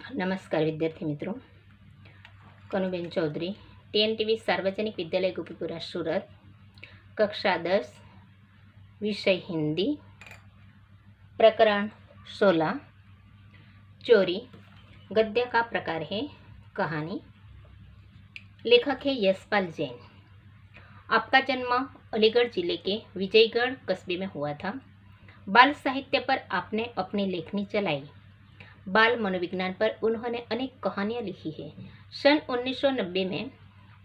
नमस्कार विद्यार्थी मित्रों, कनुबेन चौधरी, TNTV सार्वजनिक विद्यालय गोपीपुरा सूरत, कक्षा 10, विषय हिंदी, प्रकरण 16, चोरी। गद्य का प्रकार है कहानी। लेखक है यशपाल जैन। आपका जन्म अलीगढ़ जिले के विजयगढ़ कस्बे में हुआ था। बाल साहित्य पर आपने अपनी लेखनी चलाई। बाल मनोविज्ञान पर उन्होंने अनेक कहानियां लिखी है। सन 1990 में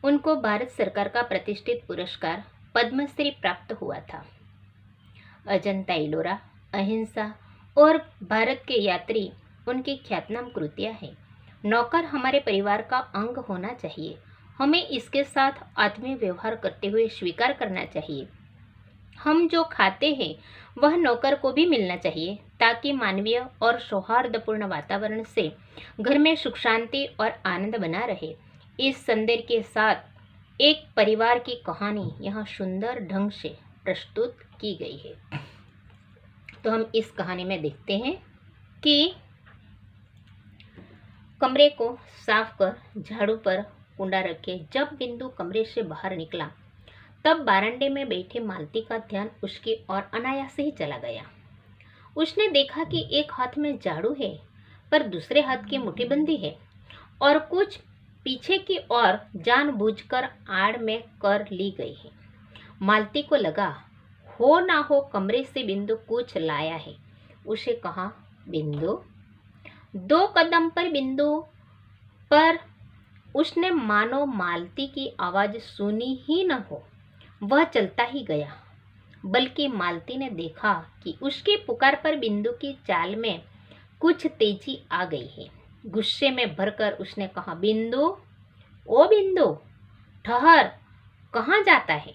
उनको भारत सरकार का प्रतिष्ठित पुरस्कार पद्मश्री प्राप्त हुआ था। अजंता इलोरा, अहिंसा और भारत के यात्री उनकी ख्यातनाम कृतियां हैं। नौकर हमारे परिवार का अंग होना चाहिए। हमें इसके साथ आत्मीय व्यवहार करते हुए स्वीकार करना चाहिए। हम जो खाते हैं वह नौकर को भी मिलना चाहिए, ताकि मानवीय और सौहार्दपूर्ण वातावरण से घर में सुख शांति और आनंद बना रहे। इस संदेश के साथ एक परिवार की कहानी यहाँ सुंदर ढंग से प्रस्तुत की गई है। तो हम इस कहानी में देखते हैं कि कमरे को साफ कर झाड़ू पर कुंडा रखे जब बिंदु कमरे से बाहर निकला, तब बारांडे में बैठे मालती का ध्यान उसकी ओर अनायास ही चला गया। उसने देखा कि एक हाथ में झाड़ू है, पर दूसरे हाथ की मुट्ठीबंदी है और कुछ पीछे की ओर जानबूझकर आड़ में कर ली गई है। मालती को लगा, हो ना हो कमरे से बिंदु कुछ लाया है। उसे कहा, बिंदु। 2 कदम पर बिंदु पर उसने मानो मालती की आवाज सुनी ही न हो। वह चलता ही गया, बल्कि मालती ने देखा कि उसकी पुकार पर बिंदु की चाल में कुछ तेजी आ गई है। गुस्से में भरकर उसने कहा, बिंदु, ओ बिंदु, ठहर, कहाँ जाता है?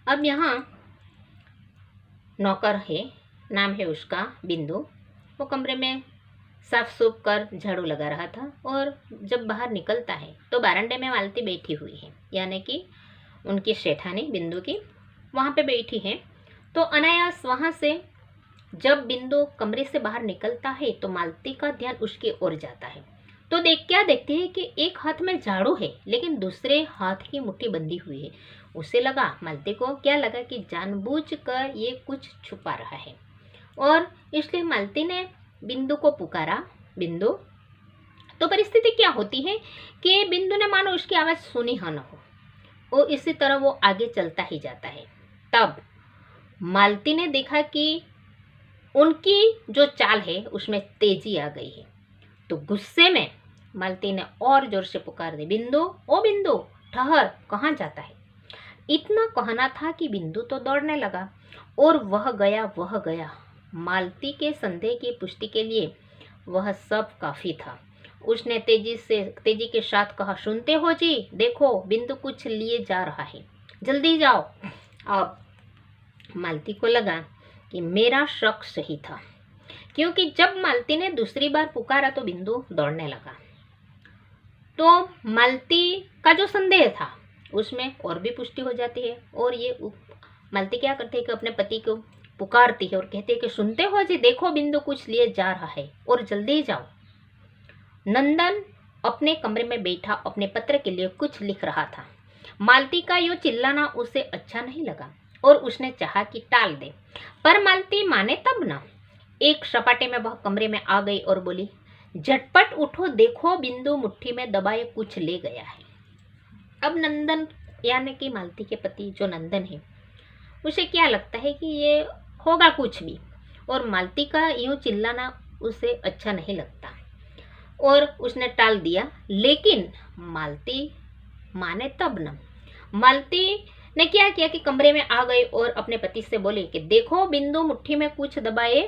अब यहाँ नौकर है, नाम है उसका बिंदु। वो कमरे में साफ सूफ कर झाड़ू लगा रहा था और जब बाहर निकलता है तो बारांडे में मालती बैठी हुई है, यानी कि उनकी सेठानी बिंदु की वहाँ पे बैठी है। तो अनायास वहाँ से जब बिंदु कमरे से बाहर निकलता है तो मालती का ध्यान उसकी ओर जाता है। तो क्या देखते हैं कि एक हाथ में झाड़ू है, लेकिन दूसरे हाथ की मुट्ठी बंधी हुई है। उसे लगा, मालती को क्या लगा कि जानबूझकर ये कुछ छुपा रहा है, और इसलिए मालती ने बिंदु को पुकारा, बिंदु। तो परिस्थिति क्या होती है कि बिंदु ने मानो उसकी आवाज़ सुनी ह न हो, और इसी तरह वो आगे चलता ही जाता है। तब मालती ने देखा कि उनकी जो चाल है उसमें तेजी आ गई है। तो गुस्से में मालती ने और जोर से पुकार दी, बिंदु, ओ बिंदु, ठहर, कहाँ जाता है? इतना कहना था कि बिंदु तो दौड़ने लगा, और वह गया। मालती के संदेह की पुष्टि के लिए वह सब काफी था। उसने तेजी के साथ कहा, सुनते हो जी, देखो बिंदु कुछ लिए जा रहा है, जल्दी जाओ। अब मालती को लगा कि मेरा शक सही था, क्योंकि जब मालती ने दूसरी बार पुकारा तो बिंदु दौड़ने लगा। तो मालती का जो संदेह था उसमें और भी पुष्टि हो जाती है, और ये मालती क्या करती है कि अपने पति को पुकारती है और कहती है कि सुनते हो जी, देखो बिंदु कुछ लिए जा रहा है और जल्दी जाओ। नंदन अपने कमरे में बैठा अपने पत्र के लिए कुछ लिख रहा था। मालती का यो चिल्लाना उसे अच्छा नहीं लगा और उसने चाहा कि टाल दे, पर मालती माने तब ना। एक सपाटे में वह कमरे में आ गई और बोली, झटपट उठो, देखो बिंदु मुट्ठी में दबाए कुछ ले गया है। अब नंदन यानी कि मालती के पति जो नंदन है, उसे क्या लगता है कि ये होगा कुछ भी, और मालती का यूं चिल्लाना उसे अच्छा नहीं लगता, और उसने टाल दिया। लेकिन मालती माने तब न। मालती ने क्या किया कि कमरे में आ गई और अपने पति से बोली कि देखो बिंदु मुट्ठी में कुछ दबाए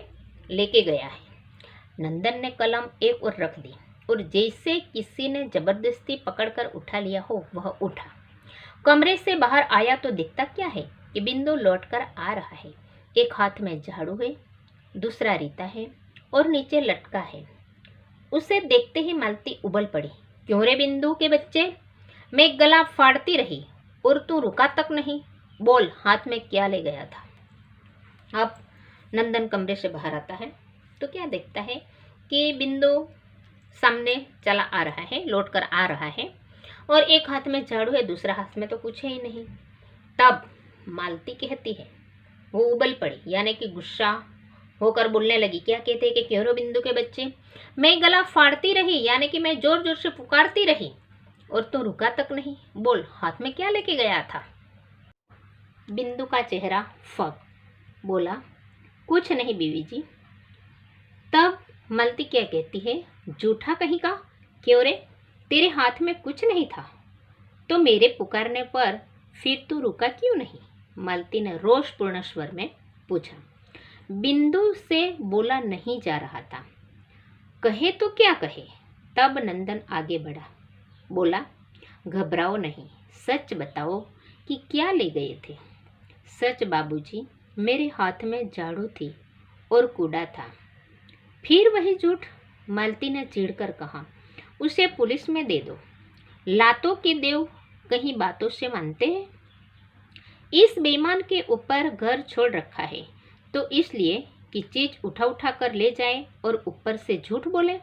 लेके गया है। नंदन ने कलम एक और रख दी, और जैसे किसी ने जबरदस्ती पकड़कर उठा लिया हो वह उठा। कमरे से बाहर आया तो दिखता क्या है कि बिंदु लौटकर आ रहा है। एक हाथ में झाड़ू है, दूसरा रीता है और नीचे लटका है। उसे देखते ही मालती उबल पड़ी, क्यों रे बिंदु के बच्चे, मैं गला फाड़ती रही और तू रुका तक नहीं, बोल हाथ में क्या ले गया था? अब नंदन कमरे से बाहर आता है तो क्या देखता है कि बिंदु सामने चला आ रहा है, लौट कर आ रहा है, और एक हाथ में झाड़ू है, दूसरा हाथ में तो कुछ है ही नहीं। तब मालती कहती है, वो उबल पड़ी, यानी कि गुस्सा होकर बोलने लगी। क्या कहते हैं कि क्यों रो बिंदु के बच्चे, मैं गला फाड़ती रही, यानी कि मैं जोर जोर से पुकारती रही और तो रुका तक नहीं। बोल, हाथ में क्या लेके गया था? बिंदु का चेहरा फग, बोला, कुछ नहीं बीवी जी। तब मालती क्या कहती है, झूठा कहीं का, क्यों रे, तेरे हाथ में कुछ नहीं था तो मेरे पुकारने पर फिर तू रुका क्यों नहीं? मालती ने रोषपूर्ण स्वर में पूछा। बिंदु से बोला नहीं जा रहा था, कहे तो क्या कहे। तब नंदन आगे बढ़ा, बोला, घबराओ नहीं, सच बताओ कि क्या ले गए थे? सच बाबूजी, मेरे हाथ में झाड़ू थी और कूड़ा था। फिर वही झूठ? मालती ने चिढ़कर कहा, उसे पुलिस में दे दो। लातों के देव कहीं बातों से मानते हैं? इस बेईमान के ऊपर घर छोड़ रखा है तो इसलिए कि चीज उठा उठा कर ले जाए और ऊपर से झूठ बोले।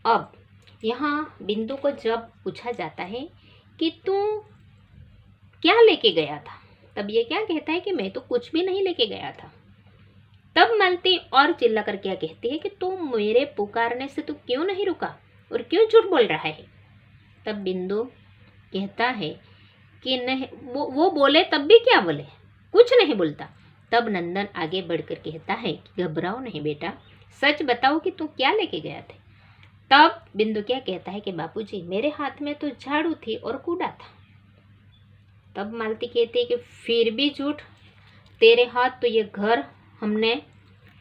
अब यहाँ बिंदु को जब पूछा जाता है कि तू क्या लेके गया था, तब ये क्या कहता है कि मैं तो कुछ भी नहीं लेके गया था। तब मालती और चिल्लाकर क्या कहती है कि तू मेरे पुकारने से तू क्यों नहीं रुका और क्यों झूठ बोल रहा है? तब बिंदु कहता है कि नहीं, वो बोले तब भी क्या बोले, कुछ नहीं बोलता। तब नंदन आगे बढ़कर कहता है कि घबराओ नहीं बेटा, सच बताओ कि तू क्या लेके गया थे? तब बिंदु क्या कहता है कि बापूजी, मेरे हाथ में तो झाड़ू थी और कूड़ा था। तब मालती कहती है कि फिर भी झूठ, तेरे हाथ तो ये घर हमने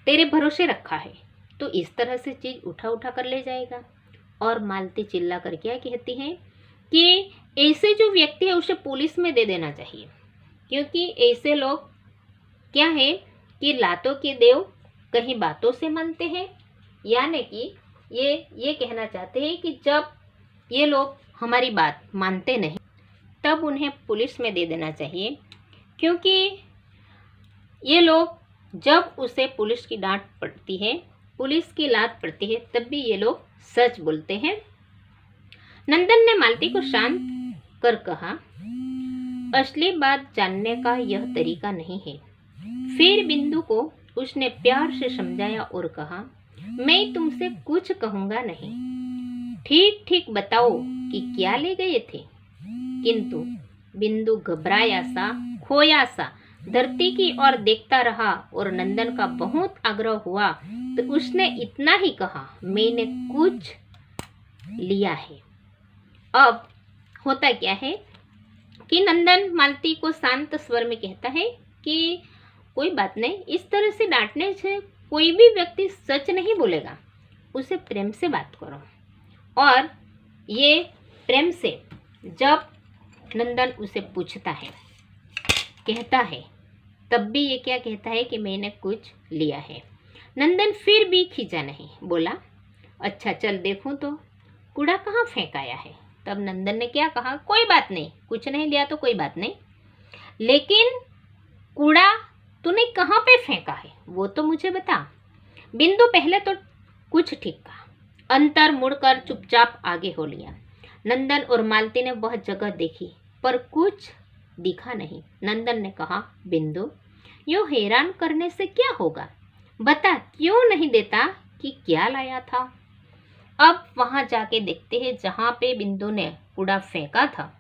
तेरे भरोसे रखा है, तो इस तरह से चीज उठा उठा कर ले जाएगा। और मालती चिल्ला कर क्या कहती है कि ऐसे जो व्यक्ति है उसे पुलिस में दे देना चाहिए, क्योंकि ऐसे लोग क्या है कि लातों के देव कहीं बातों से मानते हैं, यानी कि ये कहना चाहते हैं कि जब ये लोग हमारी बात मानते नहीं तब उन्हें पुलिस में दे देना चाहिए, क्योंकि ये लोग जब उसे पुलिस की डांट पड़ती है, पुलिस की लात पड़ती है, तब भी ये लोग सच बोलते हैं। नंदन ने मालती को शांत कर कहा, असली बात जानने का यह तरीका नहीं है। फिर बिंदु को उसने प्यार से समझाया और कहा, मैं तुमसे कुछ कहूँगा नहीं, ठीक ठीक बताओ कि क्या ले गए थे। किंतु बिंदु घबराया सा, खोया सा धरती की ओर देखता रहा और नंदन का बहुत आग्रह हुआ तो उसने इतना ही कहा, मैंने कुछ लिया है। अब होता क्या है कि नंदन मालती को शांत स्वर में कहता है कि कोई बात नहीं, इस तरह से डांटने से कोई भी व्यक्ति सच नहीं बोलेगा, उसे प्रेम से बात करो। और ये प्रेम से जब नंदन उसे पूछता है, कहता है, तब भी ये क्या कहता है कि मैंने कुछ लिया है। नंदन फिर भी खींचा नहीं, बोला, अच्छा चल देखूं तो कूड़ा कहाँ फेंकाया है। तब नंदन ने क्या कहा, कोई बात नहीं, कुछ नहीं लिया तो कोई बात नहीं, लेकिन कूड़ा तूने कहाँ पे फेंका है वो तो मुझे बता। बिंदु पहले तो कुछ ठीक कहा, अंतर मुड़कर चुपचाप आगे हो लिया। नंदन और मालती ने वह जगह देखी पर कुछ दिखा नहीं। नंदन ने कहा, बिंदु, यूं हैरान करने से क्या होगा, बता क्यों नहीं देता कि क्या लाया था। अब वहां जाके देखते हैं जहां पे बिंदु ने कूड़ा फेंका था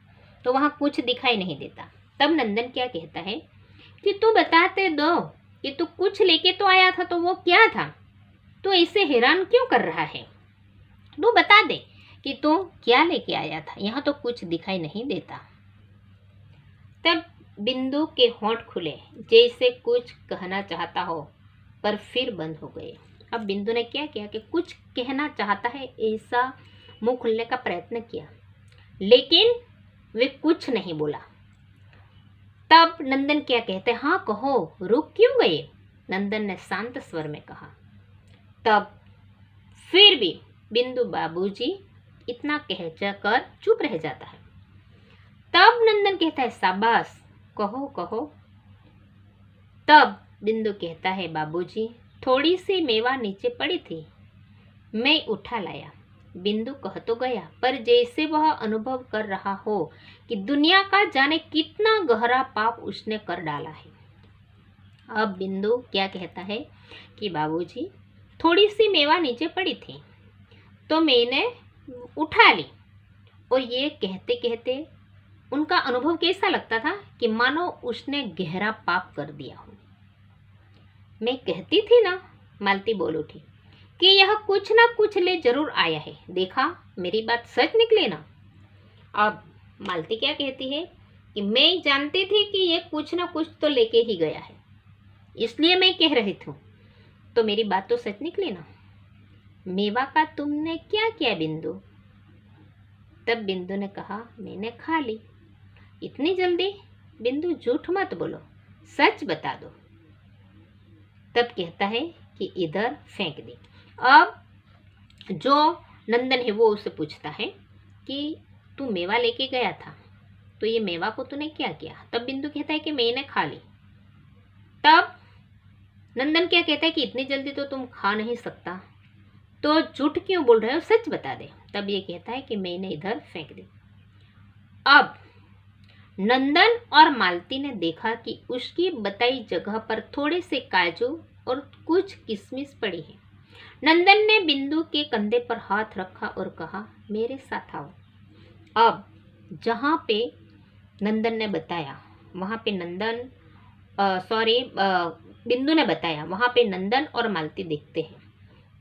तो वहां कुछ दिखाई नहीं देता। तब नंदन क्या कहता है कि तू बताते दो कि तू कुछ लेके तो आया था, तो वो क्या था, तू ऐसे हैरान क्यों कर रहा है, तू बता दे कि तू क्या लेके आया था, यहाँ तो कुछ दिखाई नहीं देता। तब बिंदु के होंठ खुले जैसे कुछ कहना चाहता हो पर फिर बंद हो गए। अब बिंदु ने क्या किया कि कुछ कहना चाहता है ऐसा मुंह खुलने का प्रयत्न किया, लेकिन वे कुछ नहीं बोला। तब नंदन क्या कहते, हाँ कहो, रुक क्यों गए, नंदन ने शांत स्वर में कहा। तब फिर भी बिंदु बाबूजी इतना कह कर चुप रह जाता है। तब नंदन कहता है, शाबाश, कहो कहो। तब बिंदु कहता है, बाबूजी थोड़ी सी मेवा नीचे पड़ी थी, मैं उठा लाया, बिंदु कह तो गया, पर जैसे वह अनुभव कर रहा हो कि दुनिया का जाने कितना गहरा पाप उसने कर डाला है। अब बिंदु क्या कहता है कि बाबूजी, थोड़ी सी मेवा नीचे पड़ी थी तो मैंने उठा ली। और ये कहते कहते उनका अनुभव कैसा लगता था कि मानो उसने गहरा पाप कर दिया हो। मैं कहती थी ना, मालती बोल उठी, कि यह कुछ ना कुछ ले जरूर आया है। देखा, मेरी बात सच निकले ना। अब मालती क्या कहती है कि मैं जानती थी कि ये कुछ ना कुछ तो लेके ही गया है, इसलिए मैं कह रही थी, तो मेरी बात तो सच निकली ना। मेवा का तुमने क्या किया बिंदु? तब बिंदु ने कहा, मैंने खा ली। इतनी जल्दी? बिंदु झूठ मत बोलो, सच बता दो। तब कहता है कि इधर फेंक दी। अब जो नंदन है वो उससे पूछता है कि तू मेवा लेके गया था, तो ये मेवा को तूने क्या किया? तब बिंदु कहता है कि मैंने खा ली। तब नंदन क्या कहता है कि इतनी जल्दी तो तुम खा नहीं सकता, तो झूठ क्यों बोल रहे हो, सच बता दे। तब ये कहता है कि मैंने इधर फेंक दी। अब नंदन और मालती ने देखा कि उसकी बताई जगह पर थोड़े से काजू और कुछ किशमिश पड़ी है। नंदन ने बिंदु के कंधे पर हाथ रखा और कहा, मेरे साथ आओ। अब जहाँ पे नंदन ने बताया वहाँ पे बिंदु ने बताया वहाँ पे नंदन और मालती देखते हैं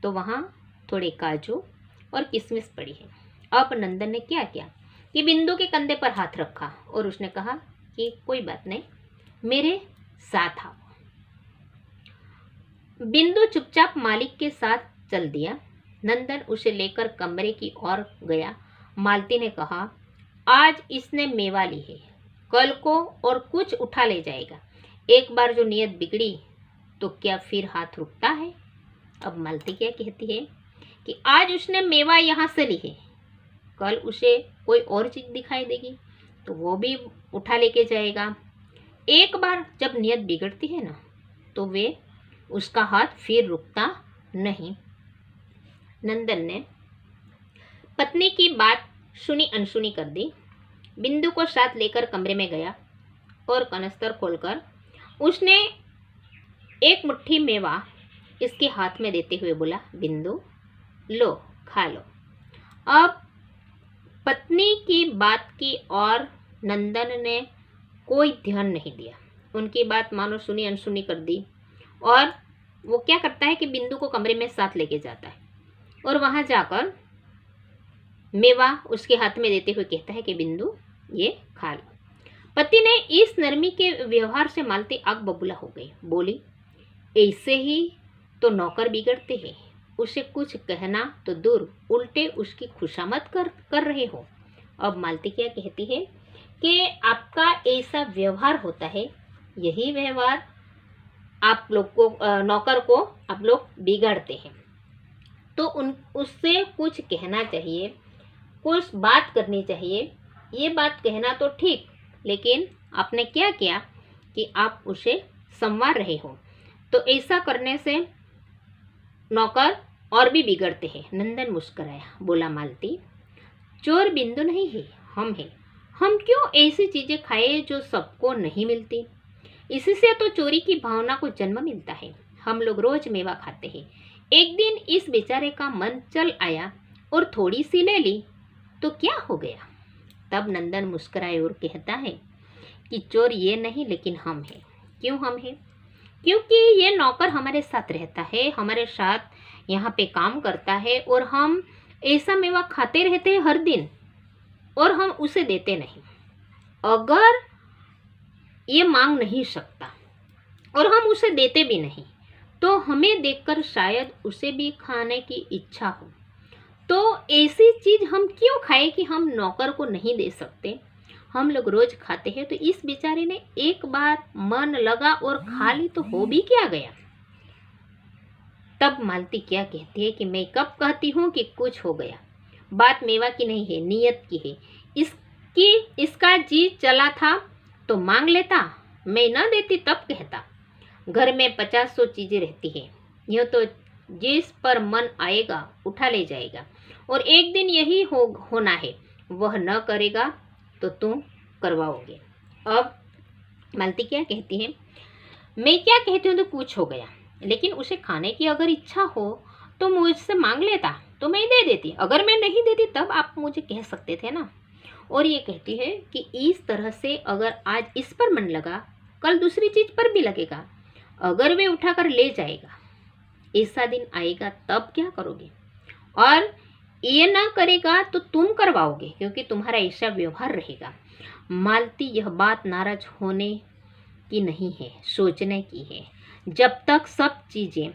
तो वहाँ थोड़े काजू और किशमिश पड़ी है। अब नंदन ने क्या किया कि बिंदु के कंधे पर हाथ रखा और उसने कहा कि कोई बात नहीं, मेरे साथ आओ। बिंदु चुपचाप मालिक के साथ चल दिया। नंदन उसे लेकर कमरे की ओर गया। मालती ने कहा, आज इसने मेवा ली है, कल को और कुछ उठा ले जाएगा। एक बार जो नियत बिगड़ी तो क्या फिर हाथ रुकता है? अब मालती क्या कहती है कि आज उसने मेवा यहाँ से ली है, कल उसे कोई और चीज दिखाई देगी तो वो भी उठा लेके जाएगा। एक बार जब नियत बिगड़ती है ना तो वे उसका हाथ फिर रुकता नहीं। नंदन ने पत्नी की बात सुनी अनसुनी कर दी। बिंदु को साथ लेकर कमरे में गया और कनस्तर खोलकर उसने एक मुट्ठी मेवा इसके हाथ में देते हुए बोला, बिंदु लो, खा लो। अब पत्नी की बात की और नंदन ने कोई ध्यान नहीं दिया। उनकी बात मानो सुनी अनसुनी कर दी और वो क्या करता है कि बिंदु को कमरे में साथ लेके जाता है और वहां जाकर मेवा उसके हाथ में देते हुए कहता है कि बिंदु ये खा लो। पति ने इस नरमी के व्यवहार से मालती आग बबूला हो गई। बोली, ऐसे ही तो नौकर बिगड़ते हैं, उसे कुछ कहना तो दूर, उल्टे उसकी खुशामद कर रहे हो। अब मालती क्या कहती है कि आपका ऐसा व्यवहार होता है, यही व्यवहार आप लोग को नौकर को आप लोग बिगाड़ते हैं, तो उससे कुछ कहना चाहिए, कुछ बात करनी चाहिए। ये बात कहना तो ठीक, लेकिन आपने क्या किया कि आप उसे संवार रहे हो, तो ऐसा करने से नौकर और भी बिगड़ते हैं। नंदन मुस्कुराया, बोला, मालती, चोर बिंदु नहीं है, हम हैं। हम क्यों ऐसी चीजें खाए जो सबको नहीं मिलती? इसी से तो चोरी की भावना को जन्म मिलता है। हम लोग रोज मेवा खाते हैं। एक दिन इस बेचारे का मन चल आया और थोड़ी सी ले ली, तो क्या हो गया? तब नंदन मुस्कुराए और कहता है कि चोर ये नहीं, लेकिन हम हैं। क्यों हम हैं? क्योंकि ये नौकर हमारे साथ रहता है, हमारे साथ यहाँ पे काम करता है और हम ऐसा मेवा खाते रहते हैं हर दिन और हम उसे देते नहीं। अगर ये मांग नहीं सकता और हम उसे देते भी नहीं, तो हमें देखकर शायद उसे भी खाने की इच्छा हो। तो ऐसी चीज हम क्यों खाए कि हम नौकर को नहीं दे सकते? हम लोग रोज खाते हैं, तो इस बेचारे ने एक बार मन लगा और खा ली, तो हो भी क्या गया? तब मालती क्या कहती है कि मैं कब कहती हूँ कि कुछ हो गया? बात मेवा की नहीं है, नियत की है। इसका जी चला था तो मांग लेता, मैं न देती तब कहता। घर में 50-100 चीजें रहती है, यूँ तो जिस पर मन आएगा उठा ले जाएगा और एक दिन यही होना है, वह न करेगा तो तुम करवाओगे। अब मालती क्या कहती है, मैं क्या कहती हूँ तो कुछ हो गया, लेकिन उसे खाने की अगर इच्छा हो तो मुझसे मांग लेता तो मैं दे देती, अगर मैं नहीं देती तब आप मुझे कह सकते थे ना। और ये कहती है कि इस तरह से अगर आज इस पर मन लगा कल दूसरी चीज पर भी लगेगा, अगर वे उठाकर ले जाएगा, ऐसा दिन आएगा तब क्या करोगे, और ये ना करेगा तो तुम करवाओगे क्योंकि तुम्हारा ऐसा व्यवहार रहेगा। मालती यह बात नाराज होने की नहीं है, सोचने की है। जब तक सब चीजें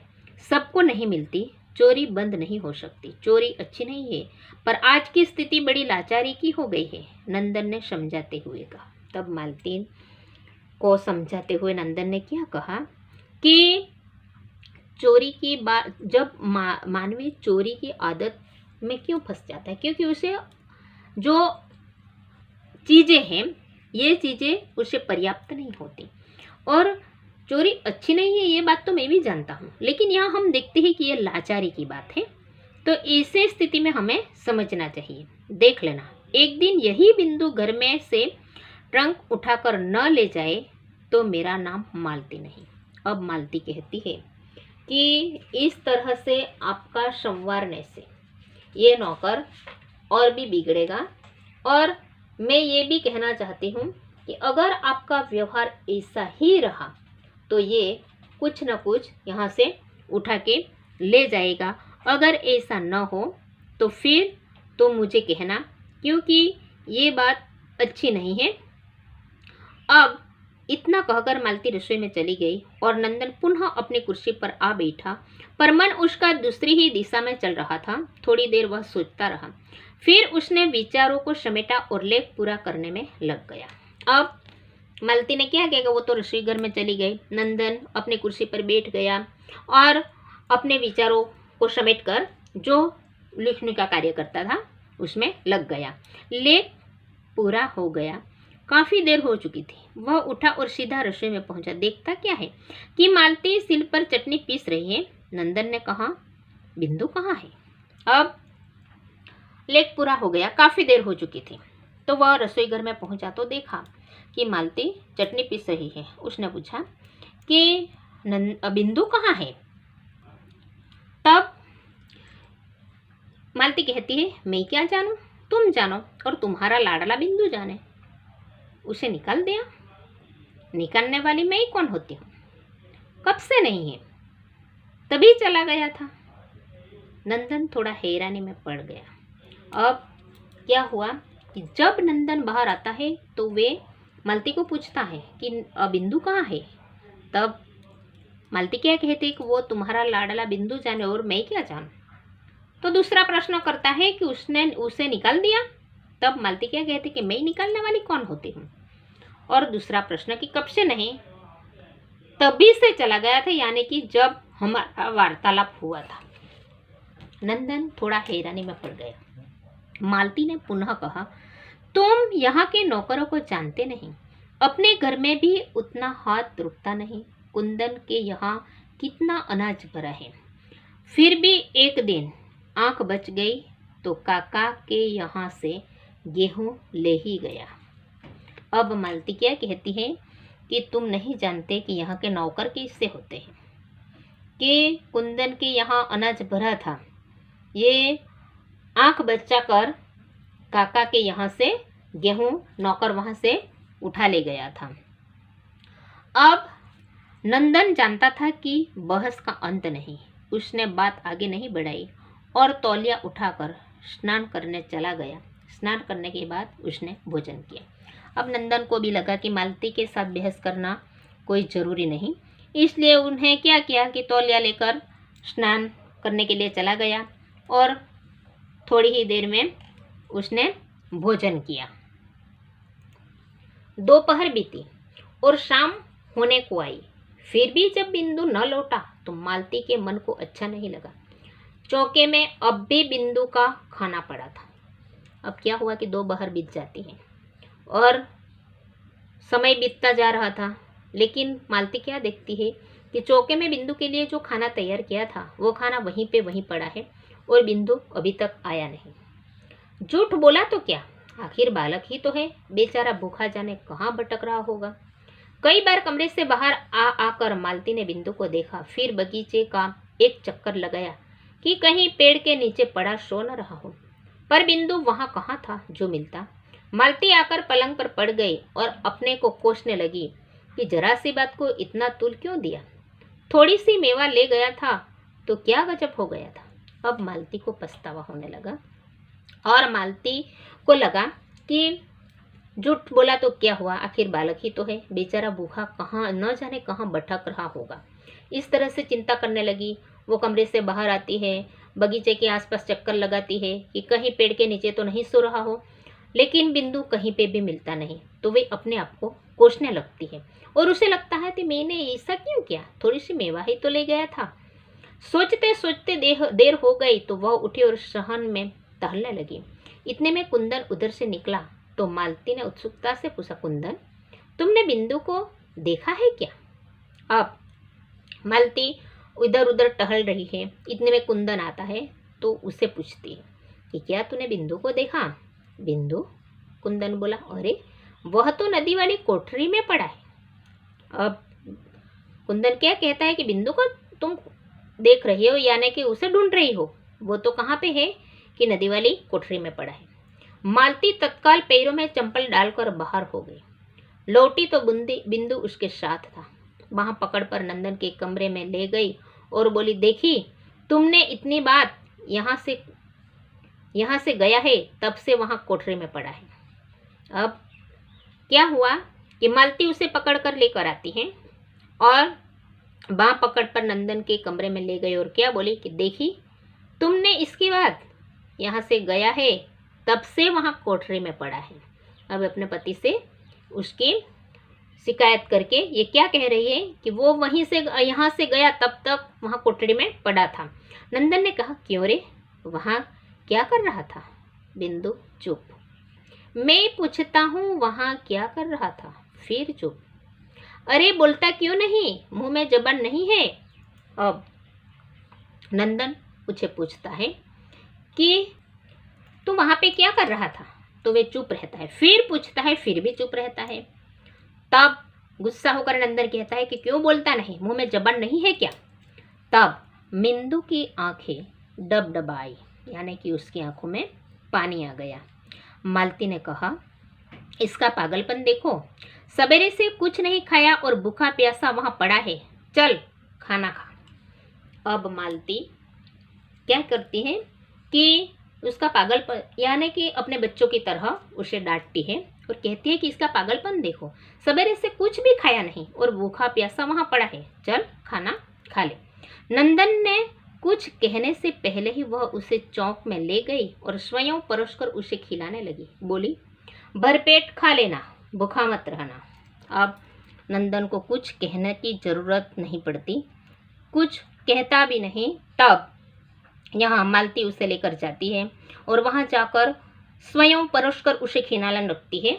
सबको नहीं मिलती चोरी बंद नहीं हो सकती। चोरी अच्छी नहीं है, पर आज की स्थिति बड़ी लाचारी की हो गई है, नंदन ने समझाते हुए कहा। तब मालती को समझाते हुए नंदन ने क्या कहा कि चोरी की बात, जब मानवी चोरी की आदत में क्यों फंस जाता है, क्योंकि उसे जो चीजें हैं ये चीजें उसे पर्याप्त नहीं होती। और चोरी अच्छी नहीं है ये बात तो मैं भी जानता हूँ, लेकिन यहाँ हम देखते हैं कि ये लाचारी की बात है, तो ऐसे स्थिति में हमें समझना चाहिए। देख लेना, एक दिन यही बिंदु घर में से ट्रंक उठाकर न ले जाए तो मेरा नाम मालती नहीं। अब मालती कहती है कि इस तरह से आपका संवारने से ये नौकर और भी बिगड़ेगा, और मैं ये भी कहना चाहती हूँ कि अगर आपका व्यवहार ऐसा ही रहा तो ये कुछ न कुछ यहाँ से उठा के ले जाएगा। अगर ऐसा न हो तो फिर तो मुझे कहना, क्योंकि ये बात अच्छी नहीं है। अब इतना कहकर मालती रसोई में चली गई और नंदन पुनः अपनी कुर्सी पर आ बैठा, पर मन उसका दूसरी ही दिशा में चल रहा था। थोड़ी देर वह सोचता रहा, फिर उसने विचारों को समेटा और लेख पूरा करने में लग गया। अब मालती ने क्या किया, वो तो रसोई घर में चली गई, नंदन अपनी कुर्सी पर बैठ गया और अपने विचारों को समेटकर जो लिखने का कार्य करता था उसमें लग गया। लेख पूरा हो गया, काफी देर हो चुकी थी। वह उठा और सीधा रसोई में पहुंचा। देखता क्या है कि मालती सिल पर चटनी पीस रही है। नंदन ने कहा, बिंदु कहाँ है? अब लेख पूरा हो गया, काफी देर हो चुकी थी, तो वह रसोई घर में पहुंचा तो देखा कि मालती चटनी पीस रही है। उसने पूछा कि बिंदु कहाँ है? तब मालती कहती है, मैं क्या जानूं, तुम जानो और तुम्हारा लाडला बिंदु जाने। उसे निकाल दिया, निकालने वाली मैं ही कौन होती हूँ? कब से नहीं है, तभी चला गया था। नंदन थोड़ा हैरानी में पड़ गया। अब क्या हुआ कि जब नंदन बाहर आता है तो वे मालती को पूछता है कि बिंदु कहाँ है। तब मालती क्या कहती है कि वो तुम्हारा लाडला बिंदु जाने और मैं क्या जानूं। तो दूसरा प्रश्न करता है कि उसने उसे निकाल दिया। तब मालती क्या कहती कि मैं निकालने वाली कौन होती हूँ। और दूसरा प्रश्न कि कब से नहीं, तभी से चला गया था, यानी कि जब हमारा वार्तालाप हुआ था। नंदन थोड़ा हैरानी में पड़ गया। मालती ने पुनः कहा, तुम यहाँ के नौकरों को जानते नहीं, अपने घर में भी उतना हाथ रुकता नहीं। कुंदन के यहाँ कितना अनाज भरा है, फिर भी एक दिन आंख बच गई तो काका के यहाँ से गेहूं ले ही गया। अब मालती क्या कहती है कि तुम नहीं जानते कि यहाँ के नौकर किससे होते हैं, कि कुंदन के यहाँ अनाज भरा था, ये आंख बचा कर काका के यहाँ से गेहूं नौकर वहाँ से उठा ले गया था। अब नंदन जानता था कि बहस का अंत नहीं, उसने बात आगे नहीं बढ़ाई और तौलिया उठाकर स्नान करने चला गया। स्नान करने के बाद उसने भोजन किया। अब नंदन को भी लगा कि मालती के साथ बहस करना कोई ज़रूरी नहीं, इसलिए उन्हें क्या किया कि तौलिया लेकर स्नान करने के लिए चला गया और थोड़ी ही देर में उसने भोजन किया। दोपहर बीती और शाम होने को आई, फिर भी जब बिंदु न लौटा तो मालती के मन को अच्छा नहीं लगा। चौके में अब भी बिंदु का खाना पड़ा था। अब क्या हुआ कि दोपहर बीत जाती है और समय बीतता जा रहा था, लेकिन मालती क्या देखती है कि चौके में बिंदु के लिए जो खाना तैयार किया था वो खाना वहीं पे वहीं पड़ा है और बिंदु अभी तक आया नहीं। झूठ बोला तो क्या, आखिर बालक ही तो है, बेचारा भूखा जाने कहाँ भटक रहा होगा। कई बार कमरे से बाहर आकर मालती ने बिंदु को देखा, फिर बगीचे का एक चक्कर लगाया कि कहीं पेड़ के नीचे पड़ा सो न रहा हो, पर बिंदु वहां कहाँ था जो मिलता। मालती आकर पलंग पर पड़ गई और अपने को कोसने लगी कि जरा सी बात को इतना तुल क्यों दिया। थोड़ी सी मेवा ले गया था तो क्या गजब हो गया था। अब मालती को पछतावा होने लगा और मालती को लगा कि झूठ बोला तो क्या हुआ, आखिर बालक ही तो है, बेचारा भूखा कहाँ न जाने कहाँ भटक रहा होगा। इस तरह से चिंता करने लगी। वो कमरे से बाहर आती है, बगीचे के आसपास चक्कर लगाती है कि कहीं पेड़ के नीचे तो नहीं सो रहा हो, लेकिन बिंदु कहीं पे भी मिलता नहीं। तो वे अपने आप को कोसने लगती है और उसे लगता है कि मैंने ऐसा क्यों किया, थोड़ी सी मेवा ही तो ले गया था। सोचते सोचते देर हो गई तो वह उठी और शहन में टहलने लगी। इतने में कुंदन उधर से निकला तो मालती ने उत्सुकता से पूछा, कुंदन, तुमने बिंदु को देखा है क्या? अब मालती इधर उधर टहल रही है। इतने में कुंदन आता है तो उसे पूछती है कि क्या तूने बिंदु को देखा? बिंदु? कुंदन बोला, अरे वह तो नदी वाली कोठरी में पड़ा है। अब कुंदन क्या कहता है कि बिंदु को तुम देख रही हो, यानी कि उसे ढूंढ रही हो, वो तो कहाँ पे है कि नदी वाली कोठरी में पड़ा है। मालती तत्काल पैरों में चंपल डालकर बाहर हो गई। लौटी तो बिंदु उसके साथ था। वहां पकड़ पर नंदन के कमरे में ले गई और बोली, देखी तुमने इतनी बात, यहाँ से गया है तब से वहां कोठरी में पड़ा है। अब क्या हुआ कि मालती उसे पकड़ कर लेकर आती है और बाँ पकड़ पर नंदन के कमरे में ले गई और क्या बोली कि देखी तुमने इसकी बात, यहाँ से गया है तब से वहाँ कोठरी में पड़ा है। अब अपने पति से उसकी शिकायत करके ये क्या कह रही है कि वो वहीं से यहाँ से गया तब तक वहाँ कोठरी में पड़ा था। नंदन ने कहा, क्यों रे, वहाँ क्या कर रहा था? बिंदु चुप। मैं पूछता हूँ वहाँ क्या कर रहा था? फिर चुप। अरे बोलता क्यों नहीं, मुंह में जबान नहीं है? अब नंदन उसे पूछता है कि तू वहां पे क्या कर रहा था? तो वे चुप रहता है। फिर पूछता है, फिर भी चुप रहता है। तब गुस्सा होकर नंदन कहता है कि क्यों बोलता नहीं, मुंह में जबान नहीं है क्या? तब बिंदु की आंखें डबडबाई, यानी कि उसकी आंखों में पानी आ गया। मालती ने कहा, इसका पागलपन देखो, सवेरे से कुछ नहीं खाया और भूखा प्यासा वहां पड़ा है, चल खाना खा। अब मालती क्या करती है कि उसका पागलपन, यानी कि अपने बच्चों की तरह उसे डांटती है और कहती है कि इसका पागलपन देखो, सवेरे से कुछ भी खाया नहीं और भूखा प्यासा वहां पड़ा है, चल खाना खा ले। नंदन ने कुछ कहने से पहले ही वह उसे चौक में ले गई और स्वयं परोसकर उसे खिलाने लगी। बोली, भरपेट खा लेना, भूखा मत रहना। अब नंदन को कुछ कहने की जरूरत नहीं पड़ती, कुछ कहता भी नहीं। तब यहाँ मालती उसे लेकर जाती है और वहाँ जाकर स्वयं परोसकर उसे खिलाने लगती है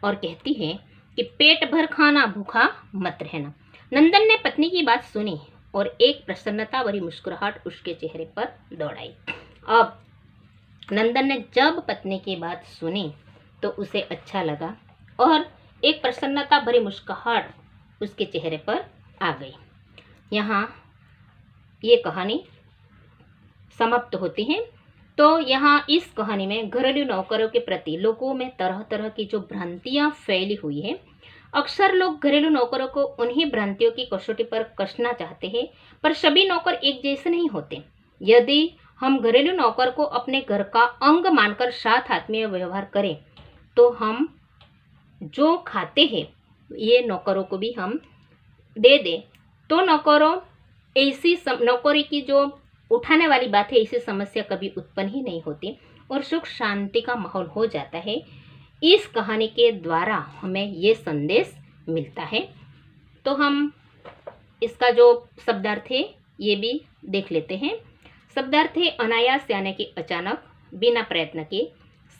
और कहती है कि पेट भर खाना, भूखा मत रहना। नंदन ने पत्नी की बात सुनी और एक प्रसन्नता भरी मुस्कुराहट उसके चेहरे पर दौड़ाई। अब नंदन ने जब पत्नी की बात सुनी तो उसे अच्छा लगा और एक प्रसन्नता भरी मुस्कुराहट उसके चेहरे पर आ गई। यहाँ ये कहानी समाप्त होती है। तो यहाँ इस कहानी में घरेलू नौकरों के प्रति लोगों में तरह तरह की जो भ्रांतियाँ फैली हुई है, अक्सर लोग घरेलू नौकरों को उन्हीं भ्रांतियों की कसौटी पर कसना चाहते हैं, पर सभी नौकर एक जैसे नहीं होते। यदि हम घरेलू नौकर को अपने घर का अंग मानकर साथ आत्मीय व्यवहार करें तो हम जो खाते हैं ये नौकरों को भी हम दे दें तो नौकरी की जो उठाने वाली बात है, ऐसी समस्या कभी उत्पन्न ही नहीं होती और सुख शांति का माहौल हो जाता है। इस कहानी के द्वारा हमें ये संदेश मिलता है। तो हम इसका जो शब्दार्थ है ये भी देख लेते हैं। शब्दार्थ है अनायास यानी कि अचानक, बिना प्रयत्न के,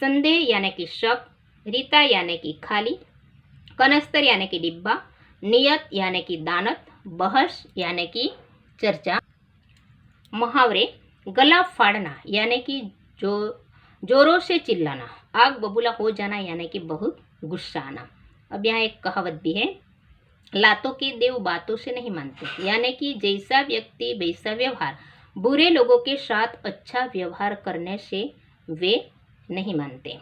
संदेह यानी कि शक, रीता यानी कि खाली, कनस्तर यानी कि डिब्बा, नियत यानी कि दानत, बहस यानी कि चर्चा, मुहावरे गला फाड़ना यानी कि जो जोरों से चिल्लाना, आग बबूला हो जाना यानी कि बहुत गुस्सा आना। अब यहाँ एक कहावत भी है, लातों के देव बातों से नहीं मानते, यानी कि जैसा व्यक्ति वैसा व्यवहार, बुरे लोगों के साथ अच्छा व्यवहार करने से वे नहीं मानते।